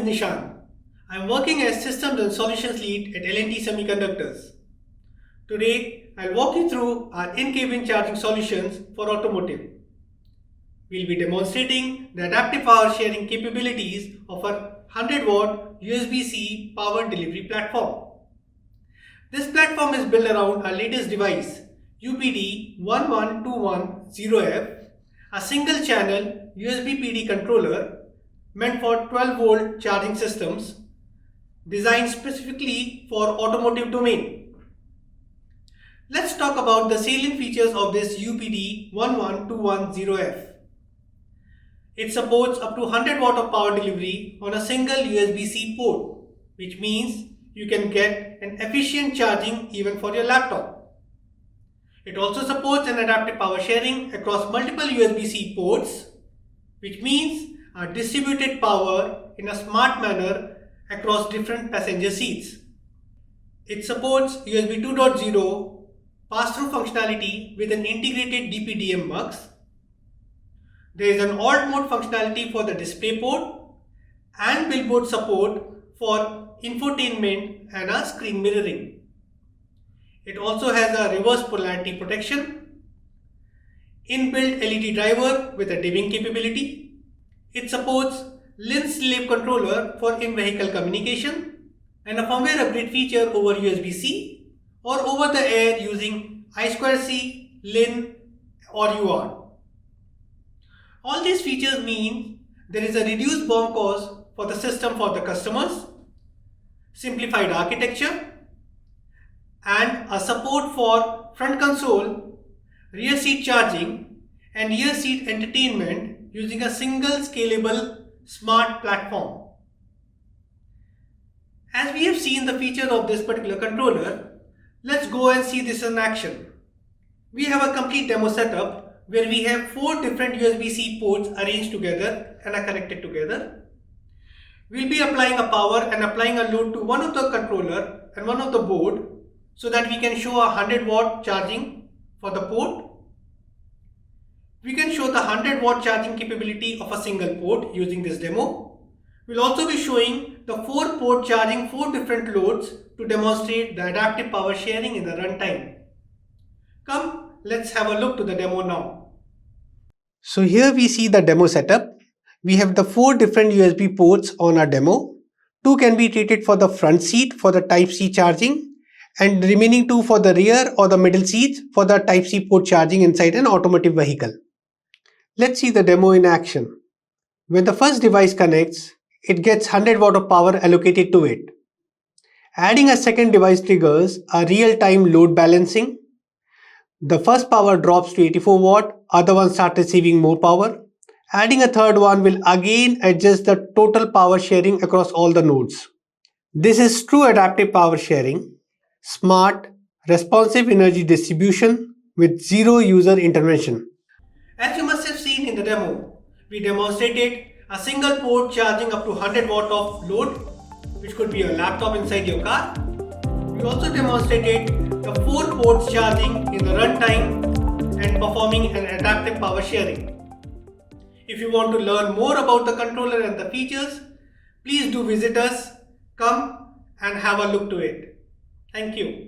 Nishan. I am working as Systems and Solutions Lead at L&T Semiconductors. Today, I'll walk you through our in-cabin charging solutions for automotive. We'll be demonstrating the adaptive power sharing capabilities of our 100-watt USB-C power delivery platform. This platform is built around our latest device, UPD11210F, a single-channel USB PD controller meant for 12-volt charging systems designed specifically for automotive domain. Let's talk about the salient features of this UPD11210F. It supports up to 100 watt of power delivery on a single USB-C port, which means you can get an efficient charging even for your laptop. It also supports an adaptive power sharing across multiple USB-C ports, which means a distributed power in a smart manner across different passenger seats. It supports USB 2.0 pass-through functionality with an integrated DPDM mux. There is an Alt Mode functionality for the DisplayPort and billboard support for infotainment and a screen mirroring. It also has a reverse polarity protection, inbuilt LED driver with a dimming capability. It supports lens slave controller for in-vehicle communication and a firmware upgrade feature over USB-C or over the air using I2C, LIN or UART. All these features mean there is a reduced BOM cost for the system for the customers, simplified architecture, and a support for front console, rear seat charging and rear seat entertainment using a single scalable smart platform. As we have seen the features of this particular controller, let's go and see this in action. We have a complete demo setup where we have 4 different USB-C ports arranged together and are connected together. We'll be applying a power and applying a load to one of the controller and one of the board so that we can show a 100 watt charging for the port. We can show the 100 watt charging capability of a single port using this demo. We'll also be showing the 4 port charging 4 different loads to demonstrate the adaptive power sharing in the runtime. Come, let's have a look to the demo now. So here we see the demo setup. We have the 4 different USB ports on our demo. 2 can be treated for the front seat for the Type-C charging and the remaining 2 for the rear or the middle seats for the Type-C port charging inside an automotive vehicle. Let's see the demo in action. When the first device connects, it gets 100 watt of power allocated to it. Adding a second device triggers a real-time load balancing. The first power drops to 84 watt, other one starts receiving more power. Adding a third one will again adjust the total power sharing across all the nodes. This is true adaptive power sharing, smart, responsive energy distribution with zero user intervention. As you must have seen in the demo, we demonstrated a single port charging up to 100 watt of load, which could be a laptop inside your car. We also demonstrated the 4 ports charging in the runtime and performing an adaptive power sharing. If you want to learn more about the controller and the features, please do visit us, come and have a look to it. Thank you.